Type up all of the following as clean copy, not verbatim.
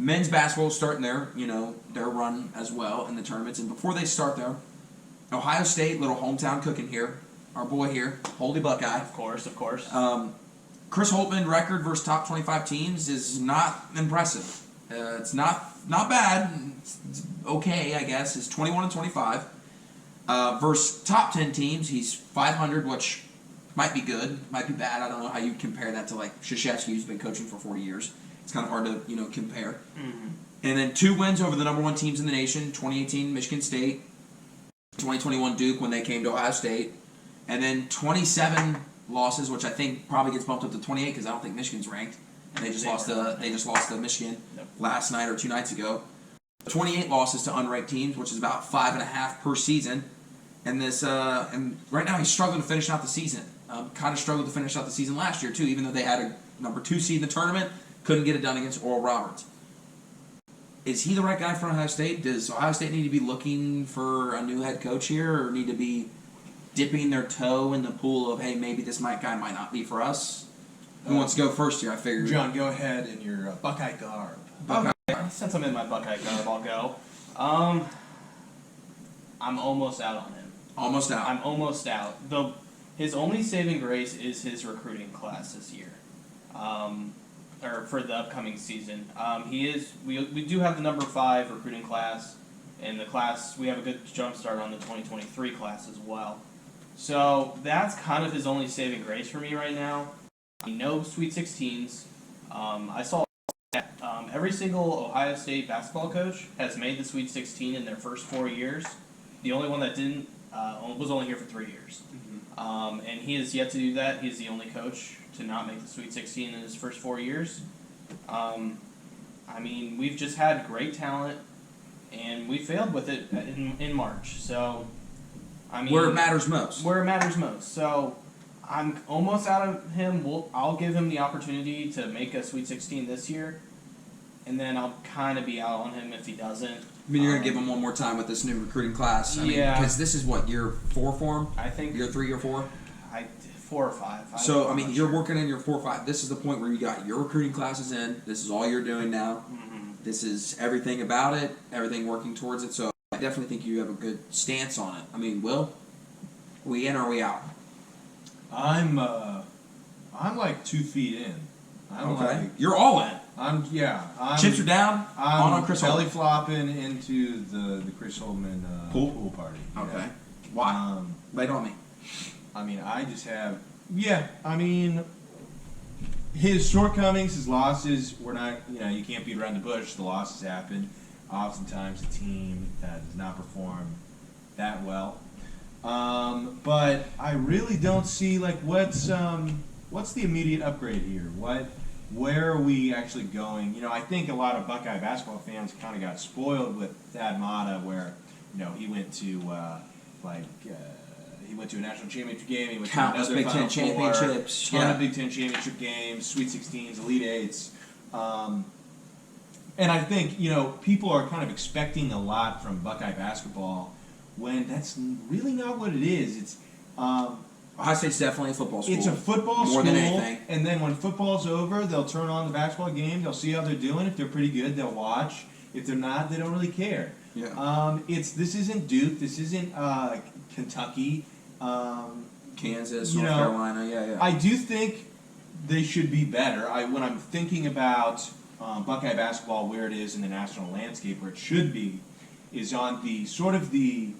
men's basketball is starting their run as well in the tournaments. And before they start, though, Ohio State, little hometown cooking here. Our boy here, Holy Buckeye. Of course. Chris Holtmann record versus top 25 teams is not impressive. It's not bad. It's okay, I guess. It's 21-25. Versus top 10 teams, he's 500, which might be good, might be bad. I don't know how you compare that to like Krzyzewski, who's been coaching for 40 years. It's kind of hard to compare. Mm-hmm. And then 2 wins over the number 1 teams in the nation: 2018 Michigan State, 2021 Duke when they came to Ohio State, and then 27 losses, which I think probably gets bumped up to 28 because I don't think Michigan's ranked, and they just lost to Michigan last night or 2 nights ago. 28 losses to unranked teams, which is about 5.5 per season. And right now he's struggling to finish out the season. Kind of struggled to finish out the season last year too, even though they had a number 2 seed in the tournament, couldn't get it done against Oral Roberts. Is he the right guy for Ohio State? Does Ohio State need to be looking for a new head coach here, or need to be dipping their toe in the pool of, hey, maybe this guy might not be for us? Who wants to go first here? I figured. John, go ahead in your Buckeye garb. Buckeye. Since I'm in my Buckeye garb, I'll go. I'm almost out on him. Almost out. I'm almost out. His only saving grace is his recruiting class this year, or for the upcoming season. We do have the number 5 recruiting class, and the class we have a good jump start on the 2023 class as well. So that's kind of his only saving grace for me right now. No Sweet 16s. I saw that every single Ohio State basketball coach has made the Sweet 16 in their first 4 years. The only one that didn't was only here for 3 years. Mm-hmm. And he has yet to do that. He's the only coach to not make the Sweet 16 in his first 4 years. We've just had great talent, and we failed with it in March. So, where it matters most. Where it matters most. So, I'm almost out of him. I'll give him the opportunity to make a Sweet 16 this year, and then I'll kind of be out on him if he doesn't. You're going to give him one more time with this new recruiting class? Because this is what, year 4 for him? I think. Year 3 or 4? 4 or 5. So, you're working in your 4 or 5. This is the point where you got your recruiting classes in. This is all you're doing now. Mm-hmm. This is everything about it, everything working towards it. So, I definitely think you have a good stance on it. Will, we in or are we out? I'm like 2 feet in. You're all in. Chips are down. I'm on Chris belly Holtmann. flopping into the Chris Holtmann pool party. Okay. Why? Lay it on me. I just have. His shortcomings, his losses, we're not. You can't beat around the bush. The losses happen. Oftentimes, the team does not perform that well. But I really don't see what's the immediate upgrade here. Where are we actually going? I think a lot of Buckeye basketball fans kind of got spoiled with Thad Matta, where he went to he went to a national championship game. He went Countless to Big Final Ten championships. Ton of Big Ten championship games, Sweet 16s, Elite Eights. And I think people are kind of expecting a lot from Buckeye basketball when that's really not what it is. It's Ohio State's definitely a football school. It's a football more school, than anything. And then when football's over, they'll turn on the basketball game. They'll see how they're doing. If they're pretty good, they'll watch. If they're not, they don't really care. Yeah. This isn't Duke. This isn't Kentucky. Kansas, North Carolina. Yeah. I do think they should be better. When I'm thinking about Buckeye basketball, where it is in the national landscape, where it should be, is on the sort of the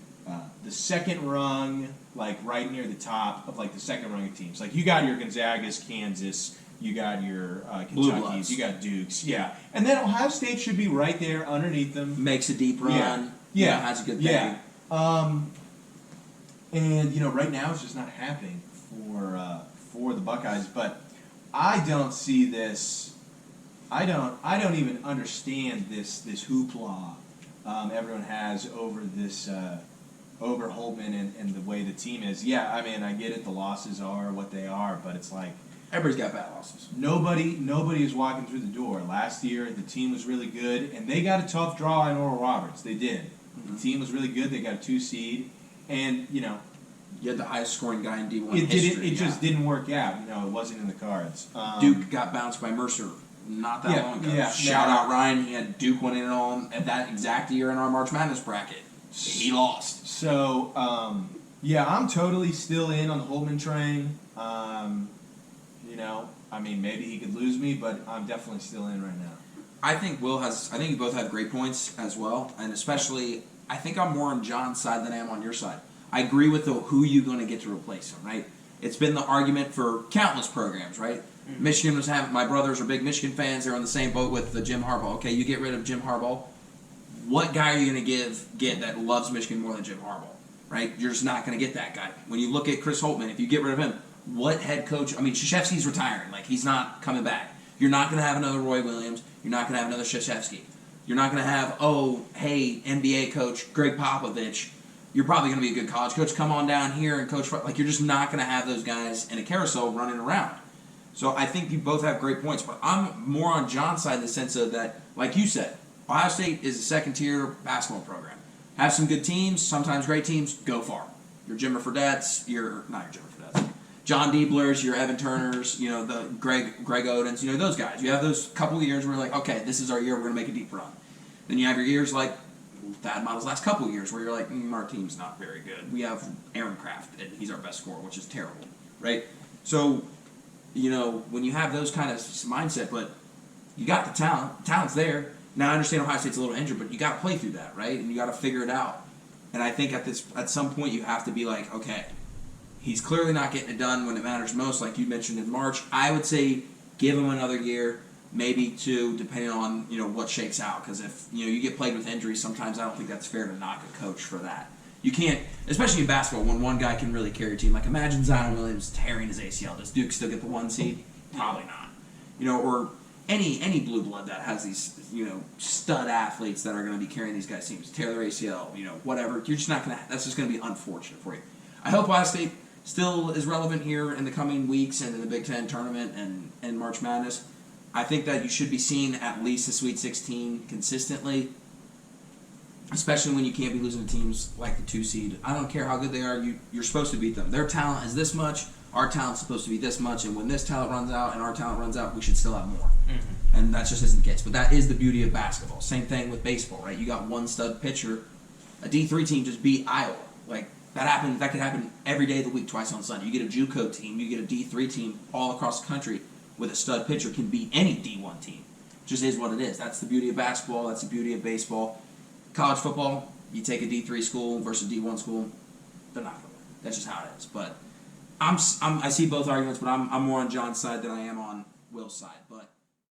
second rung, right near the top of the second rung of teams. You got your Gonzagas, Kansas, you got your Kentuckys, you got Dukes, and then Ohio State should be right there underneath them. Makes a deep run. Has a good thing. And right now it's just not happening for the Buckeyes. But I don't see this. I don't even understand this hoopla everyone has over this. Over Holtmann and the way the team is. I get it. The losses are what they are, but it's everybody's got bad losses. Nobody is walking through the door. Last year, the team was really good, and they got a tough draw in Oral Roberts. They did. Mm-hmm. The team was really good. They got a 2 seed, and you had the highest scoring guy in D1 history. It just didn't work out. It wasn't in the cards. Duke got bounced by Mercer not that long ago. Yeah, Shout out Ryan. He had Duke winning it all at that exact year in our March Madness bracket. He lost. So, I'm totally still in on the Holtmann train. I mean, maybe he could lose me, but I'm definitely still in right now. I think you both have great points as well, and especially, I think I'm more on John's side than I am on your side. I agree with who you going to get to replace him, right? It's been the argument for countless programs, right? Mm-hmm. Michigan was having, my brothers are big Michigan fans. They're on the same boat with the Jim Harbaugh. Okay, you get rid of Jim Harbaugh. What guy are you going to get that loves Michigan more than Jim Harbaugh, right? You're just not going to get that guy. When you look at Chris Holtmann, if you get rid of him, what head coach? I mean, Krzyzewski's retiring. Like, he's not coming back. You're not going to have another Roy Williams. You're not going to have another Krzyzewski. You're not going to have, NBA coach Greg Popovich. You're probably going to be a good college coach. Come on down here and coach. Like, you're just not going to have those guys in a carousel running around. So I think you both have great points. But I'm more on John's side in the sense of that, like you said, Ohio State is a second-tier basketball program. Have some good teams, sometimes great teams, go far. Your Jimmer Fredette's, not your Jimmer Fredette's, John Diebler's, your Evan Turner's, the Greg Oden's, those guys. You have those couple of years where you're like, okay, this is our year, we're going to make a deep run. Then you have your years like Thad Model's last couple of years where you're like, our team's not very good. We have Aaron Kraft, and he's our best scorer, which is terrible, right? So, when you have those kind of mindset, but you got the talent, talent's there. Now I understand Ohio State's a little injured, but you got to play through that, right? And you got to figure it out. And I think at some point you have to be like, okay, he's clearly not getting it done when it matters most, like you mentioned in March. I would say give him another year, maybe two, depending on what shakes out. Because if you get plagued with injuries, sometimes I don't think that's fair to knock a coach for that. You can't, especially in basketball, when one guy can really carry a team. Like imagine Zion Williams tearing his ACL. Does Duke still get the 1 seed? Probably not. Or any blue blood that has these stud athletes that are going to be carrying these guys' teams, tear their ACL, whatever. You're just not gonna. That's just going to be unfortunate for you. I hope Ohio State still is relevant here in the coming weeks and in the Big Ten tournament and March Madness. I think that you should be seeing at least the Sweet 16 consistently, especially when you can't be losing to teams like the 2 seed. I don't care how good they are, you're supposed to beat them. Their talent is this much, our talent's supposed to be this much, and when this talent runs out and our talent runs out, we should still have more. Mm-hmm. And that just isn't the case. But that is the beauty of basketball. Same thing with baseball, right? You got one stud pitcher. A D3 team just beat Iowa. Like, that could happen every day of the week, twice on Sunday. You get a JUCO team, you get a D3 team all across the country with a stud pitcher can beat any D1 team. It just is what it is. That's the beauty of basketball. That's the beauty of baseball. College football, you take a D3 school versus a D1 school, they're not going to win. That's just how it is. But I see both arguments, but I'm more on John's side than I am on Will's side.